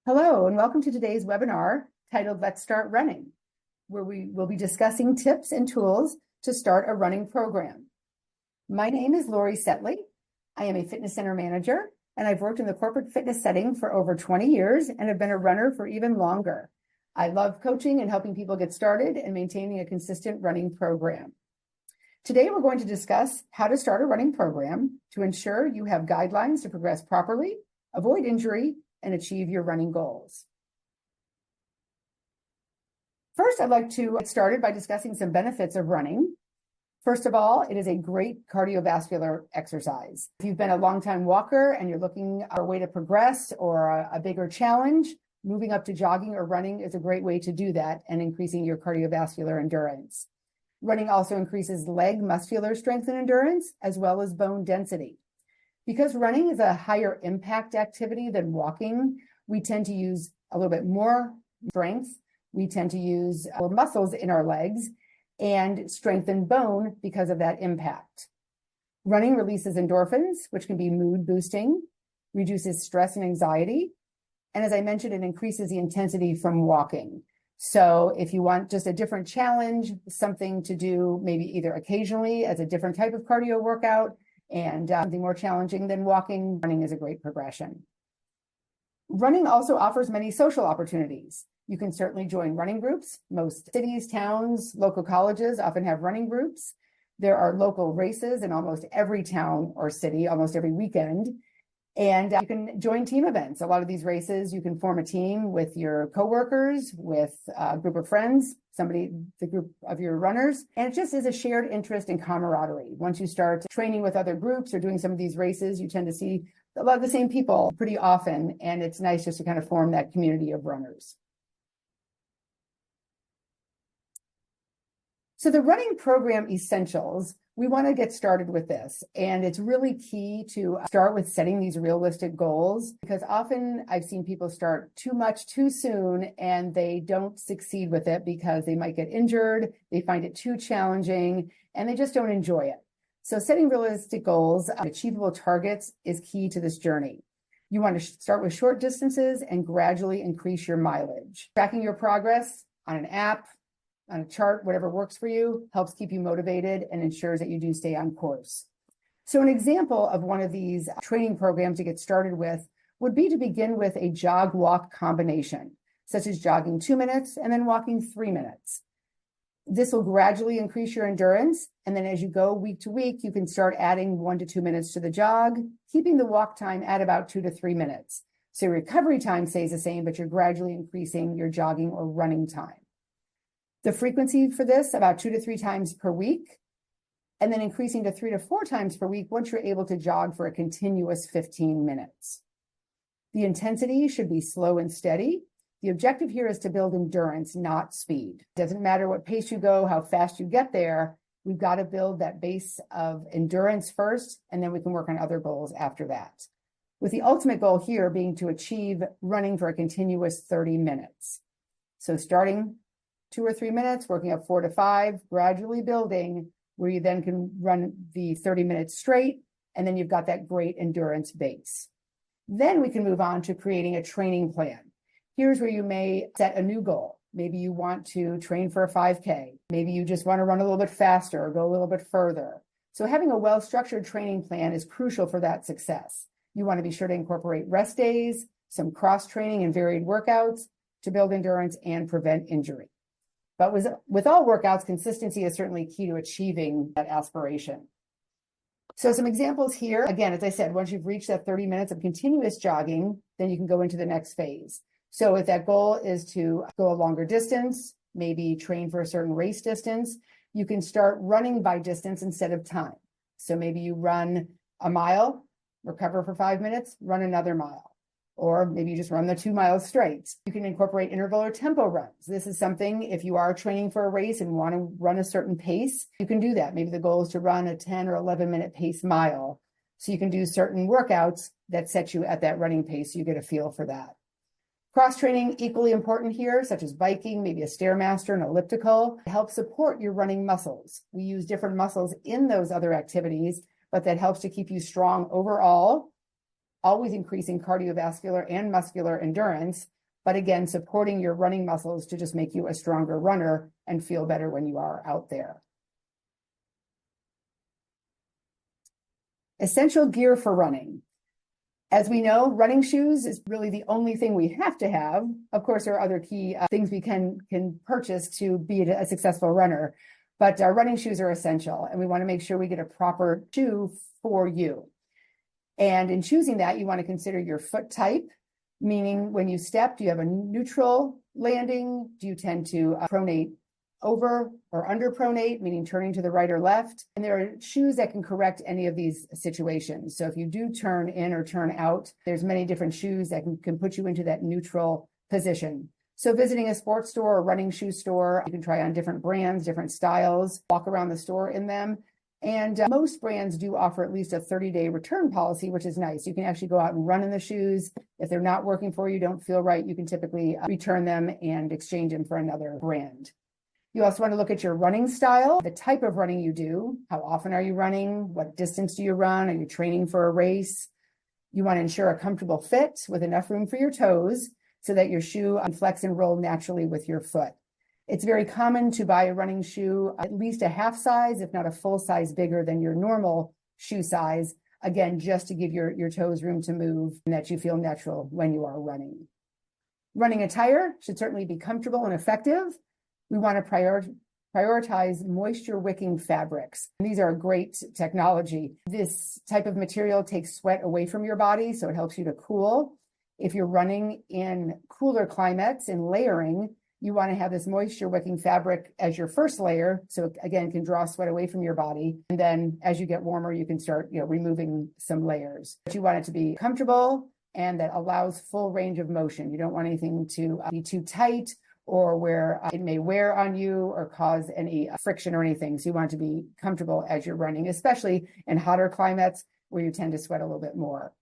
Hello, and welcome to today's webinar titled Let's Start Running, where we will be discussing tips and tools to start a running program. My name is Lori Setley. I am a fitness center manager, and I've worked in the corporate fitness setting for over 20 years and have been a runner for even longer. I love coaching and helping people get started and maintaining a consistent running program. Today, we're going to discuss how to start a running program to ensure you have guidelines to progress properly, avoid injury, and achieve your running goals. First, I'd like to get started by discussing some benefits of running. First of all, it is a great cardiovascular exercise. If you've been a longtime walker and you're looking for a way to progress or a bigger challenge, moving up to jogging or running is a great way to do that and increasing your cardiovascular endurance. Running also increases leg muscular strength and endurance, as well as bone density. Because running is a higher impact activity than walking, we tend to use a little bit more strength. We tend to use more muscles in our legs and strengthen bone because of that impact. Running releases endorphins, which can be mood boosting, reduces stress and anxiety. And as I mentioned, it increases the intensity from walking. So if you want just a different challenge, something to do maybe either occasionally as a different type of cardio workout and something more challenging than walking, running is a great progression. Running also offers many social opportunities. You can certainly join running groups. Most cities, towns, local colleges often have running groups. There are local races in almost every town or city, almost every weekend. And you can join team events. A lot of these races, you can form a team with your coworkers, with a group of friends, the group of your runners. And it just is a shared interest and camaraderie. Once you start training with other groups or doing some of these races, you tend to see a lot of the same people pretty often. And it's nice just to kind of form that community of runners. So the running program essentials, we want to get started with this. And it's really key to start with setting these realistic goals, because often I've seen people start too much too soon and they don't succeed with it because they might get injured, they find it too challenging, and they just don't enjoy it. So setting realistic goals, achievable targets is key to this journey. You want to start with short distances and gradually increase your mileage. Tracking your progress on an app, on a chart, whatever works for you, helps keep you motivated and ensures that you do stay on course. So an example of one of these training programs to get started with would be to begin with a jog-walk combination, such as jogging 2 minutes and then walking 3 minutes. This will gradually increase your endurance. And then as you go week to week, you can start adding 1 to 2 minutes to the jog, keeping the walk time at about 2 to 3 minutes. So your recovery time stays the same, but you're gradually increasing your jogging or running time. The frequency for this, about 2 to 3 times per week, and then increasing to 3 to 4 times per week once you're able to jog for a continuous 15 minutes. The intensity should be slow and steady. The objective here is to build endurance, not speed. It doesn't matter what pace you go, how fast you get there. We've got to build that base of endurance first, and then we can work on other goals after that. With the ultimate goal here being to achieve running for a continuous 30 minutes. So starting 2 or 3 minutes, working up 4 to 5, gradually building, where you then can run the 30 minutes straight, and then you've got that great endurance base. Then we can move on to creating a training plan. Here's where you may set a new goal. Maybe you want to train for a 5K. Maybe you just want to run a little bit faster or go a little bit further. So having a well-structured training plan is crucial for that success. You want to be sure to incorporate rest days, some cross-training and varied workouts to build endurance and prevent injury. But with all workouts, consistency is certainly key to achieving that aspiration. So some examples here. Again, as I said, once you've reached that 30 minutes of continuous jogging, then you can go into the next phase. So if that goal is to go a longer distance, maybe train for a certain race distance, you can start running by distance instead of time. So maybe you run a mile, recover for 5 minutes, run another mile. Or maybe you just run the 2 miles straight. You can incorporate interval or tempo runs. This is something, if you are training for a race and want to run a certain pace, you can do that. Maybe the goal is to run a 10 or 11-minute pace mile. So you can do certain workouts that set you at that running pace. So you get a feel for that. Cross-training, equally important here, such as biking, maybe a Stairmaster, an elliptical, help support your running muscles. We use different muscles in those other activities, but that helps to keep you strong overall always increasing cardiovascular and muscular endurance, but again, supporting your running muscles to just make you a stronger runner and feel better when you are out there. Essential gear for running. As we know, running shoes is really the only thing we have to have. Of course, there are other key things we can purchase to be a successful runner, but our running shoes are essential, and we want to make sure we get a proper shoe for you. And in choosing that, you want to consider your foot type, meaning when you step, do you have a neutral landing? Do you tend to pronate over or under pronate, meaning turning to the right or left? And there are shoes that can correct any of these situations. So if you do turn in or turn out, there's many different shoes that can put you into that neutral position. So visiting a sports store or running shoe store, you can try on different brands, different styles, walk around the store in them. And most brands do offer at least a 30-day return policy, which is nice. You can actually go out and run in the shoes. If they're not working for you, don't feel right, you can typically return them and exchange them for another brand. You also want to look at your running style, the type of running you do. How often are you running? What distance do you run? Are you training for a race? You want to ensure a comfortable fit with enough room for your toes so that your shoe can flex and roll naturally with your foot. It's very common to buy a running shoe at least a half size, if not a full size bigger than your normal shoe size, again, just to give your toes room to move and that you feel natural when you are running. Running attire should certainly be comfortable and effective. We want to prioritize moisture wicking fabrics. And these are great technology. This type of material takes sweat away from your body, so it helps you to cool. If you're running in cooler climates and layering, you want to have this moisture wicking fabric as your first layer. So again, it can draw sweat away from your body. And then as you get warmer, you can start, removing some layers. But you want it to be comfortable and that allows full range of motion. You don't want anything to be too tight or where it may wear on you or cause any friction or anything. So you want it to be comfortable as you're running, especially in hotter climates where you tend to sweat a little bit more.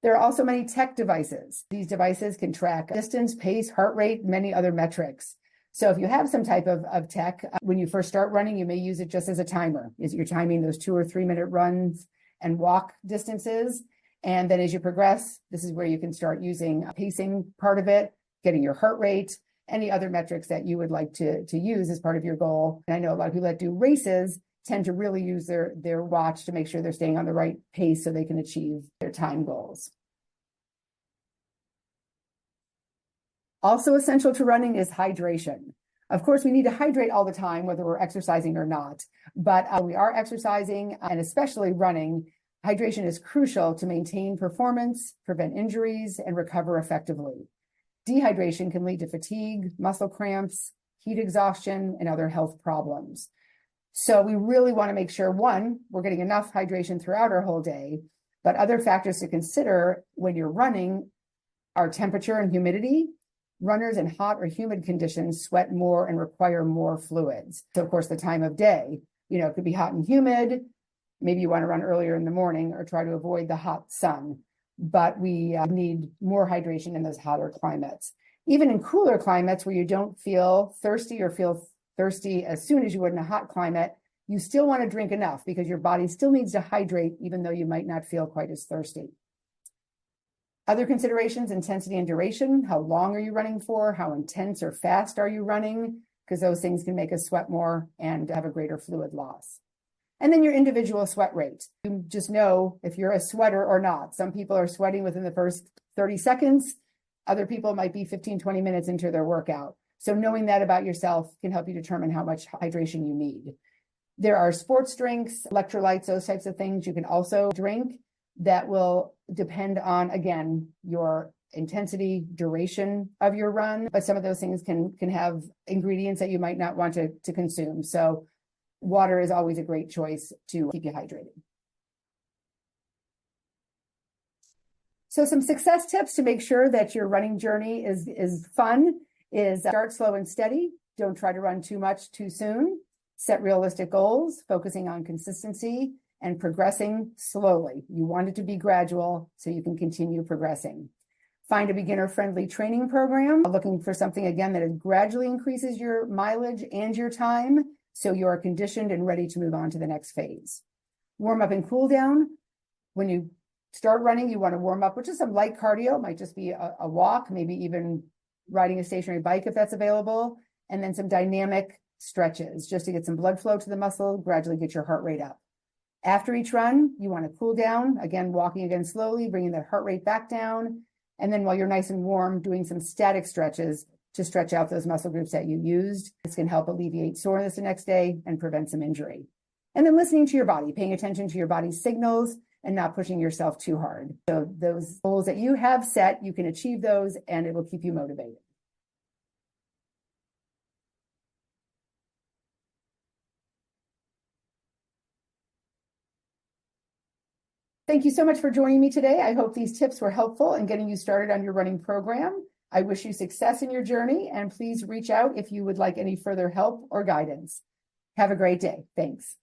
There are also many tech devices. These devices can track distance, pace, heart rate, many other metrics. So if you have some type of tech, when you first start running, you may use it just as a timer. You're timing those 2 or 3 minute runs and walk distances. And then as you progress, this is where you can start using a pacing part of it, getting your heart rate, any other metrics that you would like to use as part of your goal. And I know a lot of people that do races tend to really use their watch to make sure they're staying on the right pace so they can achieve their time goals. Also essential to running is hydration. Of course, we need to hydrate all the time, whether we're exercising or not. But we are exercising, and especially running, hydration is crucial to maintain performance, prevent injuries, and recover effectively. Dehydration can lead to fatigue, muscle cramps, heat exhaustion, and other health problems. So we really want to make sure, one, we're getting enough hydration throughout our whole day, but other factors to consider when you're running are temperature and humidity. Runners in hot or humid conditions sweat more and require more fluids. So of course, the time of day, it could be hot and humid. Maybe you want to run earlier in the morning or try to avoid the hot sun. But we need more hydration in those hotter climates. Even in cooler climates where you don't feel thirsty or feel thirsty as soon as you would in a hot climate, you still want to drink enough because your body still needs to hydrate even though you might not feel quite as thirsty. Other considerations, intensity and duration. How long are you running for? How intense or fast are you running? Because those things can make us sweat more and have a greater fluid loss. And then your individual sweat rate. You just know if you're a sweater or not. Some people are sweating within the first 30 seconds. Other people might be 15, 20 minutes into their workout. So knowing that about yourself can help you determine how much hydration you need. There are sports drinks, electrolytes, those types of things you can also drink that will depend on, again, your intensity, duration of your run. But some of those things can have ingredients that you might not want to consume. So water is always a great choice to keep you hydrated. So some success tips to make sure that your running journey is fun is start slow and steady. Don't try to run too much too soon. Set realistic goals, focusing on consistency and progressing slowly. You want it to be gradual so you can continue progressing. Find a beginner-friendly training program, looking for something, again, that gradually increases your mileage and your time so you are conditioned and ready to move on to the next phase. Warm up and cool down. When you start running, you want to warm up with just some light cardio. It might just be a walk, maybe even riding a stationary bike if that's available, and then some dynamic stretches just to get some blood flow to the muscle, gradually get your heart rate up. After each run, you want to cool down, again, walking again slowly, bringing that heart rate back down. And then while you're nice and warm, doing some static stretches to stretch out those muscle groups that you used. This can help alleviate soreness the next day and prevent some injury. And then listening to your body, paying attention to your body's signals and not pushing yourself too hard. So those goals that you have set, you can achieve those and it will keep you motivated. Thank you so much for joining me today. I hope these tips were helpful in getting you started on your running program. I wish you success in your journey, and please reach out if you would like any further help or guidance. Have a great day. Thanks.